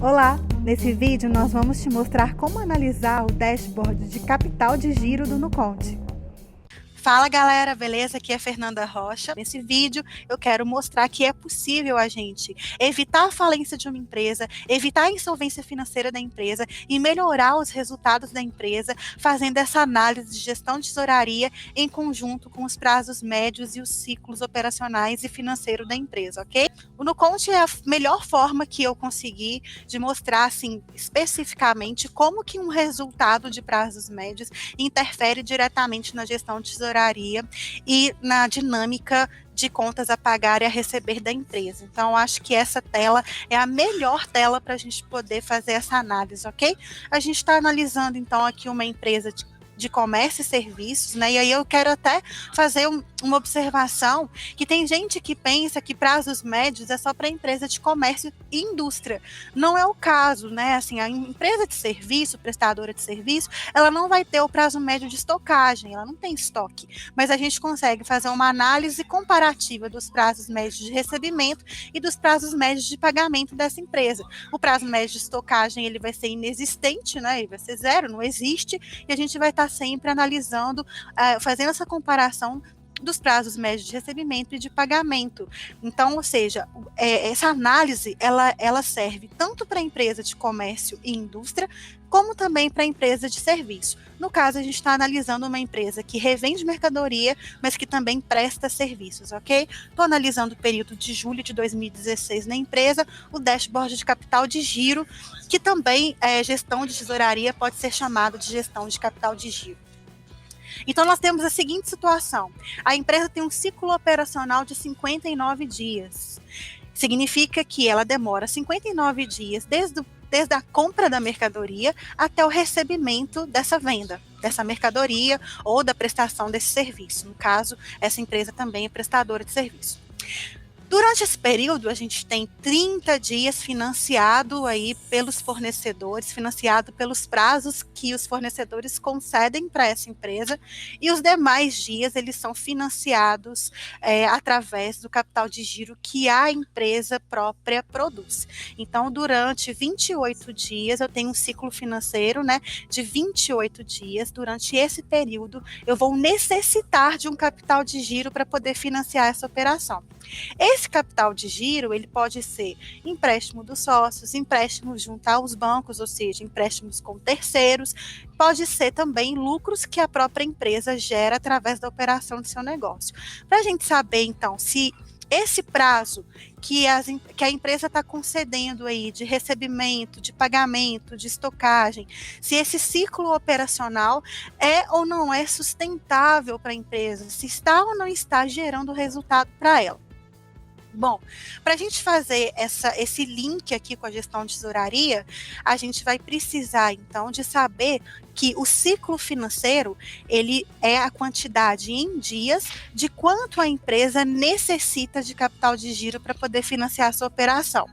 Olá! Nesse vídeo nós vamos te mostrar como analisar o dashboard de capital de giro do Nuconte. Fala galera, beleza? Aqui é Fernanda Rocha. Nesse vídeo eu quero mostrar que é possível a gente evitar a falência de uma empresa, evitar a insolvência financeira da empresa e melhorar os resultados da empresa, fazendo essa análise de gestão de tesouraria em conjunto com os prazos médios e os ciclos operacionais e financeiros da empresa, ok? O Nuconte é a melhor forma que eu consegui de mostrar, assim, especificamente como que um resultado de prazos médios interfere diretamente na gestão de tesouraria e na dinâmica de contas a pagar e a receber da empresa. Então, acho que essa tela é a melhor tela para a gente poder fazer essa análise, ok? A gente está analisando, então, aqui uma empresa de comércio e serviços, né? E aí eu quero até fazer uma observação que tem gente que pensa que prazos médios é só para empresa de comércio e indústria. Não é o caso, né? Assim, a empresa de serviço, prestadora de serviço, ela não vai ter o prazo médio de estocagem, ela não tem estoque, mas a gente consegue fazer uma análise comparativa dos prazos médios de recebimento e dos prazos médios de pagamento dessa empresa. O prazo médio de estocagem, ele vai ser inexistente, né? Ele vai ser zero, não existe, e a gente vai estar sempre analisando, fazendo essa comparação dos prazos médios de recebimento e de pagamento. Então, ou seja, essa análise, ela serve tanto para a empresa de comércio e indústria, como também para a empresa de serviço. No caso, a gente está analisando uma empresa que revende mercadoria, mas que também presta serviços, ok? Estou analisando o período de julho de 2016 na empresa, o dashboard de capital de giro, que também gestão de tesouraria pode ser chamado de gestão de capital de giro. Então, nós temos a seguinte situação: a empresa tem um ciclo operacional de 59 dias. Significa que ela demora 59 dias desde a compra da mercadoria até o recebimento dessa venda, dessa mercadoria ou da prestação desse serviço. No caso, essa empresa também é prestadora de serviço. Durante esse período, a gente tem 30 dias financiado aí pelos fornecedores, financiado pelos prazos que os fornecedores concedem para essa empresa, e os demais dias eles são financiados através do capital de giro que a empresa própria produz. Então, durante 28 dias, eu tenho um ciclo financeiro, né, de 28 dias. Durante esse período, eu vou necessitar de um capital de giro para poder financiar essa operação. Esse capital de giro, ele pode ser empréstimo dos sócios, empréstimos junto aos bancos, ou seja, empréstimos com terceiros, pode ser também lucros que a própria empresa gera através da operação do seu negócio. Para a gente saber, então, se esse prazo que a empresa está concedendo aí de recebimento, de pagamento, de estocagem, se esse ciclo operacional é ou não é sustentável para a empresa, se está ou não está gerando resultado para ela. Bom, para a gente fazer esse link aqui com a gestão de tesouraria, a gente vai precisar, então, de saber que o ciclo financeiro, ele é a quantidade em dias de quanto a empresa necessita de capital de giro para poder financiar a sua operação.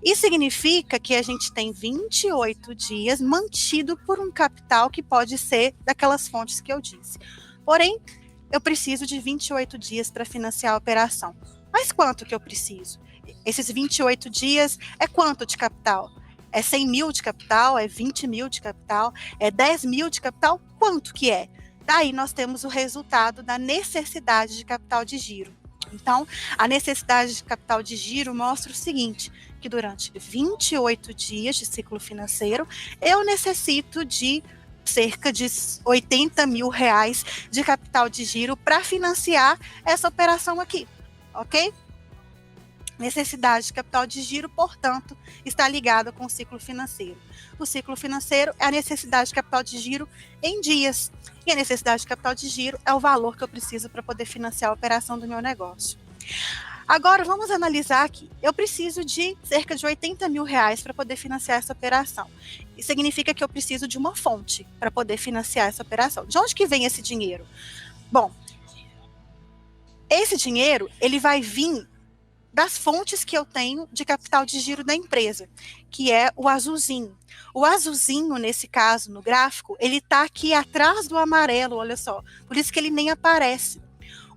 Isso significa que a gente tem 28 dias mantido por um capital que pode ser daquelas fontes que eu disse. Porém, eu preciso de 28 dias para financiar a operação. Mas quanto que eu preciso? Esses 28 dias é quanto de capital? É 100 mil de capital? É 20 mil de capital? É 10 mil de capital? Quanto que é? Daí nós temos o resultado da necessidade de capital de giro. Então, a necessidade de capital de giro mostra o seguinte, que durante 28 dias de ciclo financeiro, eu necessito de cerca de 80 mil reais de capital de giro para financiar essa operação aqui. Ok? Necessidade de capital de giro, portanto, está ligada com o ciclo financeiro. O ciclo financeiro é a necessidade de capital de giro em dias. E a necessidade de capital de giro é o valor que eu preciso para poder financiar a operação do meu negócio. Agora, vamos analisar aqui. Eu preciso de cerca de 80 mil reais para poder financiar essa operação. Isso significa que eu preciso de uma fonte para poder financiar essa operação. De onde que vem esse dinheiro? Bom, esse dinheiro, ele vai vir das fontes que eu tenho de capital de giro da empresa, que é o azulzinho. O azulzinho, nesse caso, no gráfico, ele está aqui atrás do amarelo, olha só. Por isso que ele nem aparece.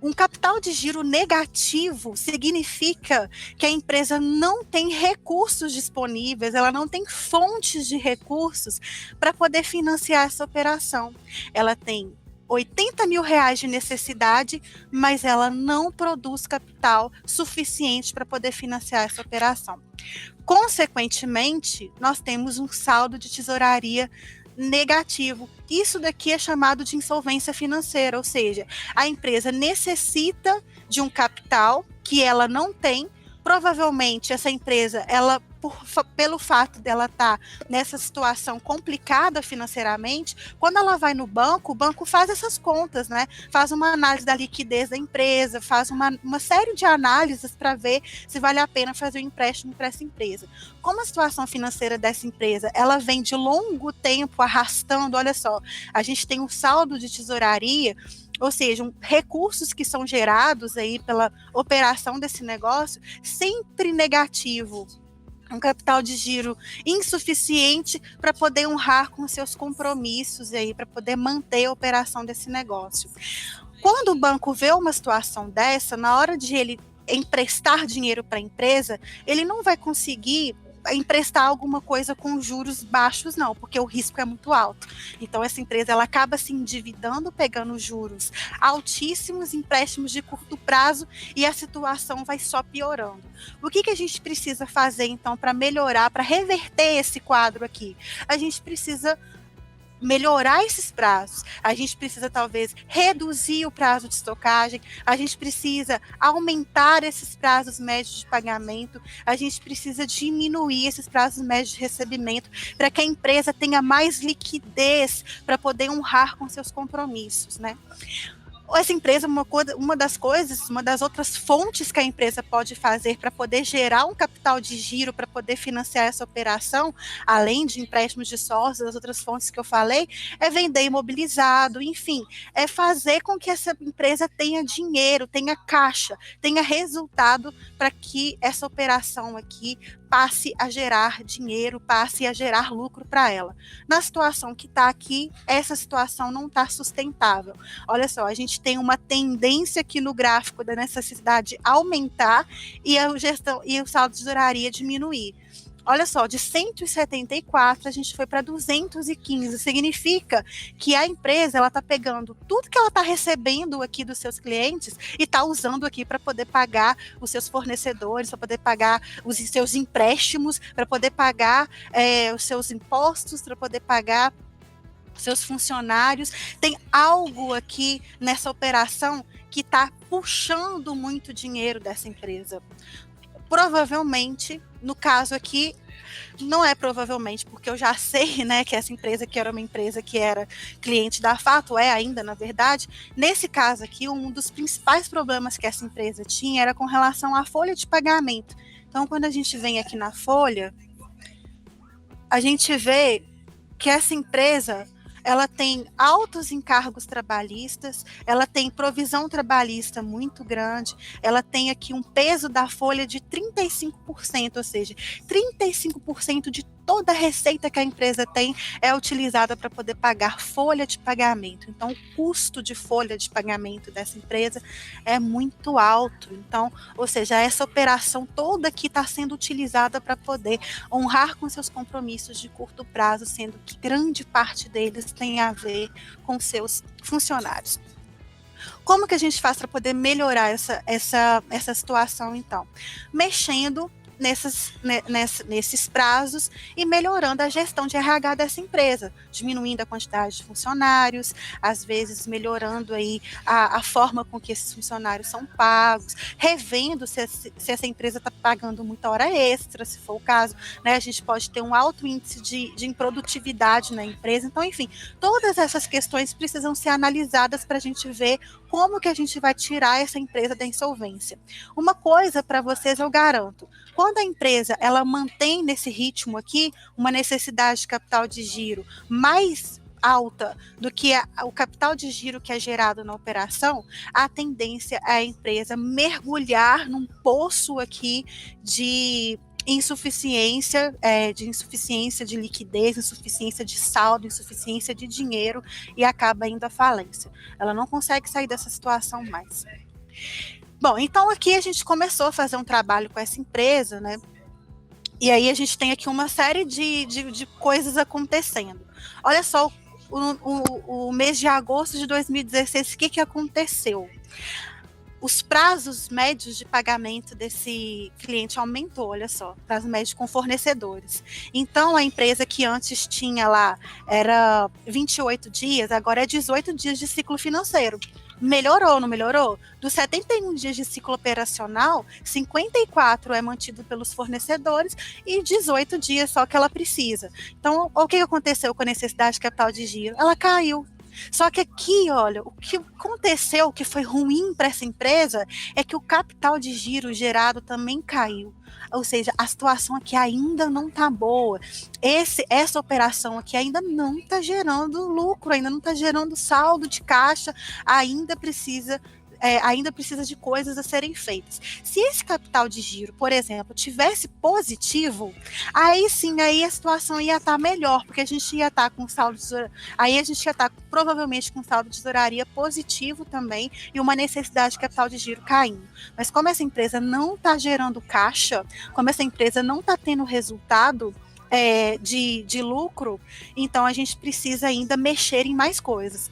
Um capital de giro negativo significa que a empresa não tem recursos disponíveis, ela não tem fontes de recursos para poder financiar essa operação. Ela tem R$ 80.000 de necessidade, mas ela não produz capital suficiente para poder financiar essa operação. Consequentemente, nós temos um saldo de tesouraria negativo. Isso daqui é chamado de insolvência financeira, ou seja, a empresa necessita de um capital que ela não tem. Provavelmente essa empresa, pelo fato dela estar nessa situação complicada financeiramente, quando ela vai no banco, o banco faz essas contas, né? Faz uma análise da liquidez da empresa, faz uma série de análises para ver se vale a pena fazer um empréstimo para essa empresa. Como a situação financeira dessa empresa, ela vem de longo tempo arrastando, olha só, a gente tem um saldo de tesouraria, ou seja, recursos que são gerados aí pela operação desse negócio, sempre negativo. Um capital de giro insuficiente para poder honrar com seus compromissos aí, para poder manter a operação desse negócio. Quando o banco vê uma situação dessa, na hora de ele emprestar dinheiro para a empresa, ele não vai conseguir emprestar alguma coisa com juros baixos, não, porque o risco é muito alto. Então, essa empresa ela acaba se endividando, pegando juros altíssimos, empréstimos de curto prazo, e a situação vai só piorando. O que a gente precisa fazer, então, para melhorar, para reverter esse quadro aqui? A gente precisa melhorar esses prazos, a gente precisa talvez reduzir o prazo de estocagem, a gente precisa aumentar esses prazos médios de pagamento, a gente precisa diminuir esses prazos médios de recebimento para que a empresa tenha mais liquidez para poder honrar com seus compromissos, né? Essa empresa, uma das outras fontes que a empresa pode fazer para poder gerar um capital de giro, para poder financiar essa operação, além de empréstimos de sócios, as outras fontes que eu falei, é vender imobilizado, enfim, é fazer com que essa empresa tenha dinheiro, tenha caixa, tenha resultado para que essa operação aqui passe a gerar dinheiro, passe a gerar lucro para ela. Na situação que está aqui, essa situação não está sustentável. Olha só, a gente tem uma tendência aqui no gráfico da necessidade aumentar e o saldo de tesouraria diminuir. Olha só, de 174 a gente foi para 215. Significa que a empresa ela está pegando tudo que ela está recebendo aqui dos seus clientes e está usando aqui para poder pagar os seus fornecedores, para poder pagar os seus empréstimos, para poder pagar os seus impostos, para poder pagar seus funcionários. Tem algo aqui nessa operação que está puxando muito dinheiro dessa empresa. Provavelmente, no caso aqui, não é provavelmente, porque eu já sei, né, que essa empresa que era uma empresa que era cliente da Fato, é ainda, na verdade. Nesse caso aqui, um dos principais problemas que essa empresa tinha era com relação à folha de pagamento. Então, quando a gente vem aqui na folha, a gente vê que essa empresa ela tem altos encargos trabalhistas, ela tem provisão trabalhista muito grande, ela tem aqui um peso da folha de 35%, ou seja, 35% de toda a receita que a empresa tem é utilizada para poder pagar folha de pagamento. Então, o custo de folha de pagamento dessa empresa é muito alto. Então, ou seja, essa operação toda aqui está sendo utilizada para poder honrar com seus compromissos de curto prazo, sendo que grande parte deles tem a ver com seus funcionários. Como que a gente faz para poder melhorar essa situação, então? Mexendo nesses prazos e melhorando a gestão de RH dessa empresa, diminuindo a quantidade de funcionários, às vezes melhorando aí a forma com que esses funcionários são pagos, revendo se essa empresa está pagando muita hora extra, se for o caso, né? A gente pode ter um alto índice de improdutividade na empresa. Então, enfim, todas essas questões precisam ser analisadas para a gente ver como que a gente vai tirar essa empresa da insolvência. Uma coisa para vocês eu garanto: quando a empresa ela mantém nesse ritmo aqui uma necessidade de capital de giro mais alta do que o capital de giro que é gerado na operação, a tendência é a empresa mergulhar num poço aqui de insuficiência de liquidez, insuficiência de saldo, insuficiência de dinheiro, e acaba indo à falência. Ela não consegue sair dessa situação mais. Bom, então aqui a gente começou a fazer um trabalho com essa empresa, né? E aí a gente tem aqui uma série de coisas acontecendo. Olha só, o mês de agosto de 2016, o que aconteceu? Os prazos médios de pagamento desse cliente aumentou, olha só, prazo médio com fornecedores. Então, a empresa que antes tinha lá, era 28 dias, agora é 18 dias de ciclo financeiro. Melhorou, não melhorou? Dos 71 dias de ciclo operacional, 54 é mantido pelos fornecedores e 18 dias só que ela precisa. Então, o que aconteceu com a necessidade de capital de giro? Ela caiu. Só que aqui, olha, o que aconteceu que foi ruim para essa empresa é que o capital de giro gerado também caiu. Ou seja, a situação aqui ainda não está boa. Essa operação aqui ainda não está gerando lucro, ainda não está gerando saldo de caixa, ainda precisa de coisas a serem feitas. Se esse capital de giro, por exemplo, tivesse positivo, aí sim, aí a situação ia estar melhor, porque a gente ia estar com saldo de tesouraria, aí a gente ia estar provavelmente com saldo de tesouraria positivo também e uma necessidade de capital de giro caindo. Mas como essa empresa não está gerando caixa, como essa empresa não está tendo resultado de lucro, então a gente precisa ainda mexer em mais coisas.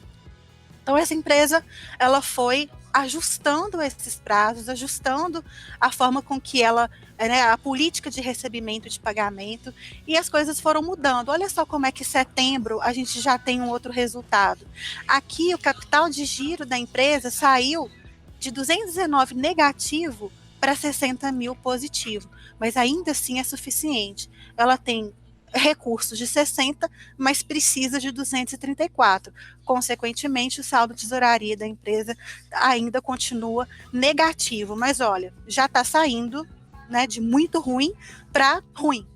Então essa empresa, ela foi ajustando esses prazos, ajustando a forma com que ela, né, a política de recebimento de pagamento, e as coisas foram mudando. Olha só como é que em setembro a gente já tem um outro resultado. Aqui o capital de giro da empresa saiu de 219 negativo para 60 mil positivo, mas ainda assim é suficiente. Ela tem recursos de 60, mas precisa de 234. Consequentemente, o saldo de tesouraria da empresa ainda continua negativo. Mas olha, já está saindo, né, de muito ruim para ruim.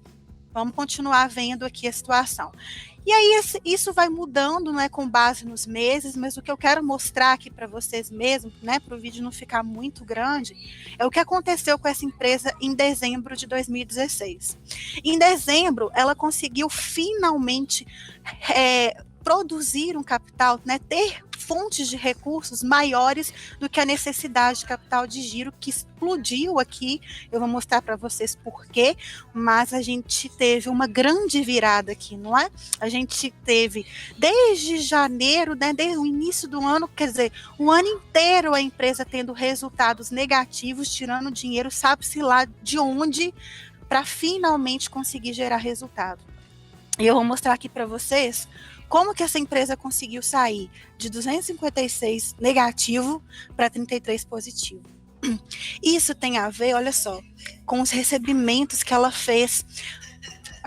Vamos continuar vendo aqui a situação. E aí isso vai mudando, né, com base nos meses, mas o que eu quero mostrar aqui para vocês mesmo, né, para o vídeo não ficar muito grande, é o que aconteceu com essa empresa em dezembro de 2016. Em dezembro, ela conseguiu finalmente produzir um capital, né, ter fontes de recursos maiores do que a necessidade de capital de giro, que explodiu aqui. Eu vou mostrar para vocês por quê, mas a gente teve uma grande virada aqui, não é? A gente teve desde janeiro, né, desde o início do ano, quer dizer, o ano inteiro a empresa tendo resultados negativos, tirando dinheiro, sabe-se lá de onde, para finalmente conseguir gerar resultado. E eu vou mostrar aqui para vocês como que essa empresa conseguiu sair de 256 negativo para 33 positivo. Isso tem a ver, olha só, com os recebimentos que ela fez.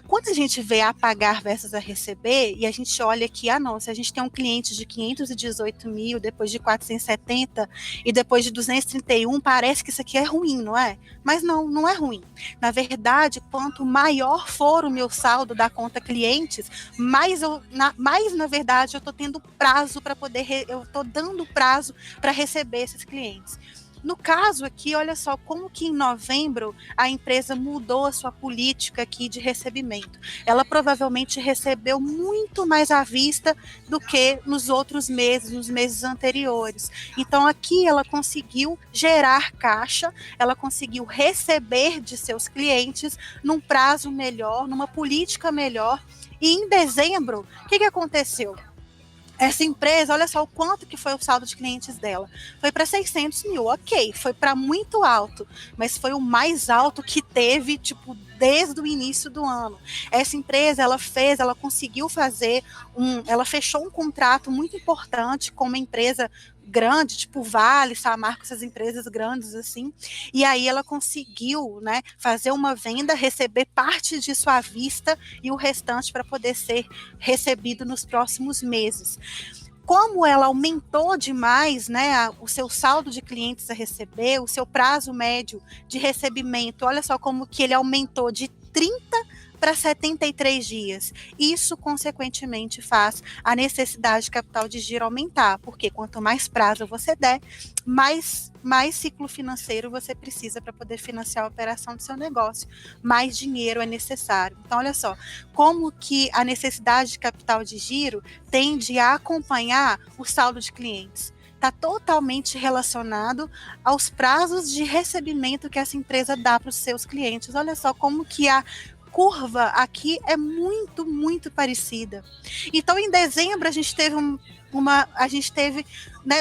Quando a gente vê a pagar versus a receber, e a gente olha aqui, não, se a gente tem um cliente de 518 mil, depois de 470 e depois de 231, parece que isso aqui é ruim, não é? Mas não é ruim. Na verdade, quanto maior for o meu saldo da conta clientes, mais na verdade eu estou tendo prazo para poder, eu estou dando prazo para receber esses clientes. No caso aqui, olha só como que em novembro a empresa mudou a sua política aqui de recebimento. Ela provavelmente recebeu muito mais à vista do que nos outros meses, nos meses anteriores. Então aqui ela conseguiu gerar caixa, ela conseguiu receber de seus clientes num prazo melhor, numa política melhor. E em dezembro, o que aconteceu? Essa empresa, olha só o quanto que foi o saldo de clientes dela. Foi para 600 mil, ok, foi para muito alto, mas foi o mais alto que teve, tipo, desde o início do ano. Essa empresa, ela conseguiu fazer ela fechou um contrato muito importante com uma empresa grande, tipo Vale, Samarco, essas empresas grandes assim, e aí ela conseguiu, né, fazer uma venda, receber parte disso à vista e o restante para poder ser recebido nos próximos meses. Como ela aumentou demais, né, o seu saldo de clientes a receber, o seu prazo médio de recebimento, olha só como que ele aumentou de 30 para 73 dias. Isso, consequentemente, faz a necessidade de capital de giro aumentar, porque quanto mais prazo você der, mais ciclo financeiro você precisa para poder financiar a operação do seu negócio, mais dinheiro é necessário. Então, olha só, como que a necessidade de capital de giro tende a acompanhar o saldo de clientes. está totalmente relacionado aos prazos de recebimento que essa empresa dá para os seus clientes. Olha só como que a curva aqui é muito, muito parecida. Então, em dezembro, a gente teve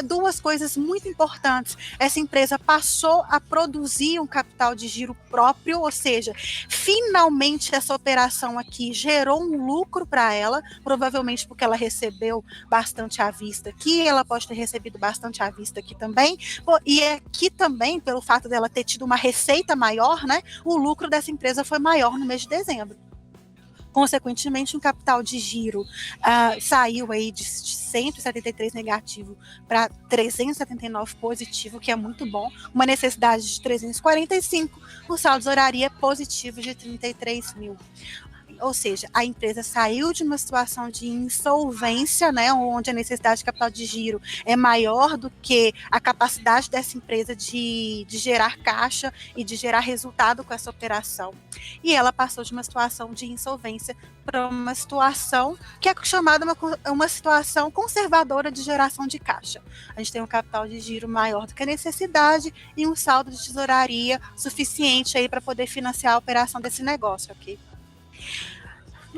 duas coisas muito importantes. Essa empresa passou a produzir um capital de giro próprio, ou seja, finalmente essa operação aqui gerou um lucro para ela, provavelmente porque ela recebeu bastante à vista aqui, ela pode ter recebido bastante à vista aqui também, e aqui também, pelo fato dela ter tido uma receita maior, né, o lucro dessa empresa foi maior no mês de dezembro. Consequentemente, um capital de giro saiu aí de 173 negativo para 379 positivo, que é muito bom. Uma necessidade de 345, o saldo de tesouraria positivo de 33 mil. Ou seja, a empresa saiu de uma situação de insolvência, né, onde a necessidade de capital de giro é maior do que a capacidade dessa empresa de gerar caixa e de gerar resultado com essa operação. E ela passou de uma situação de insolvência para uma situação que é chamada uma situação conservadora de geração de caixa. A gente tem um capital de giro maior do que a necessidade e um saldo de tesouraria suficiente aí para poder financiar a operação desse negócio aqui.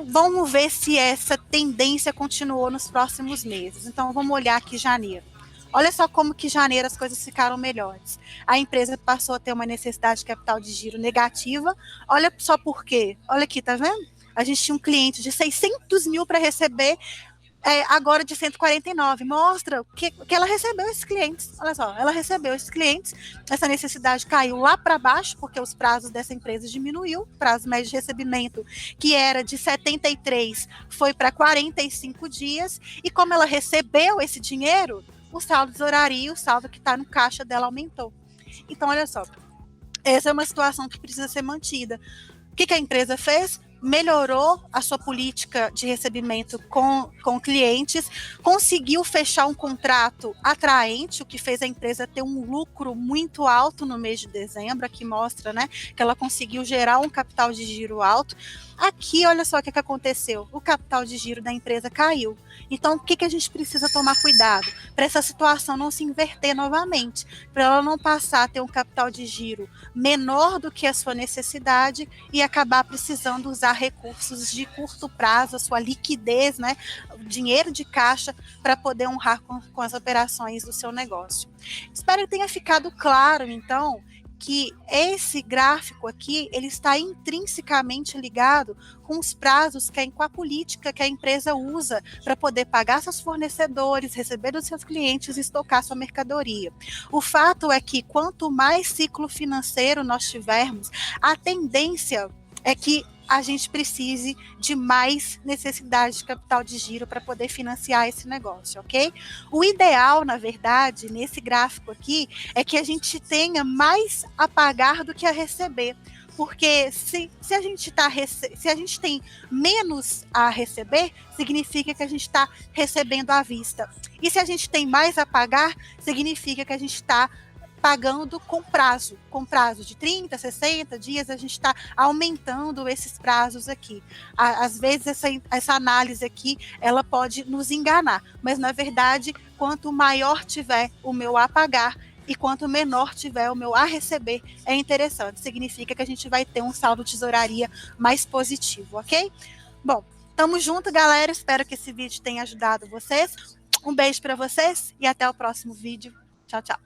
Vamos ver se essa tendência continuou nos próximos meses. Então, vamos olhar aqui janeiro. Olha só como que em janeiro as coisas ficaram melhores. A empresa passou a ter uma necessidade de capital de giro negativa. Olha só por quê. Olha aqui, tá vendo? A gente tinha um cliente de 600 mil para receber, agora de 149. Mostra que ela recebeu esses clientes. Olha só, ela recebeu esses clientes. Essa necessidade caiu lá para baixo, porque os prazos dessa empresa diminuiu. O prazo médio de recebimento, que era de 73, foi para 45 dias. E como ela recebeu esse dinheiro, o saldo de tesouraria, o saldo que está no caixa dela aumentou. Então, olha só, essa é uma situação que precisa ser mantida. O que a empresa fez? Melhorou a sua política de recebimento com clientes, conseguiu fechar um contrato atraente, o que fez a empresa ter um lucro muito alto no mês de dezembro. Aqui mostra, né, que ela conseguiu gerar um capital de giro alto. Aqui, olha só o que aconteceu. O capital de giro da empresa caiu. Então, o que a gente precisa tomar cuidado? Para essa situação não se inverter novamente, para ela não passar a ter um capital de giro menor do que a sua necessidade e acabar precisando usar recursos de curto prazo, a sua liquidez, né, dinheiro de caixa, para poder honrar com as operações do seu negócio. Espero que tenha ficado claro, então, que esse gráfico aqui, ele está intrinsecamente ligado com os prazos, com a política que a empresa usa para poder pagar seus fornecedores, receber dos seus clientes e estocar sua mercadoria. O fato é que quanto mais ciclo financeiro nós tivermos, a tendência é que a gente precise de mais necessidade de capital de giro para poder financiar esse negócio, ok? O ideal, na verdade, nesse gráfico aqui, é que a gente tenha mais a pagar do que a receber. Porque se a gente tem menos a receber, significa que a gente está recebendo à vista. E se a gente tem mais a pagar, significa que a gente está pagando com prazo de 30, 60 dias, a gente está aumentando esses prazos aqui. Às vezes essa análise aqui, ela pode nos enganar, mas na verdade, quanto maior tiver o meu a pagar e quanto menor tiver o meu a receber, é interessante, significa que a gente vai ter um saldo de tesouraria mais positivo, ok? Bom, tamo junto, galera, espero que esse vídeo tenha ajudado vocês. Um beijo para vocês e até o próximo vídeo. Tchau, tchau.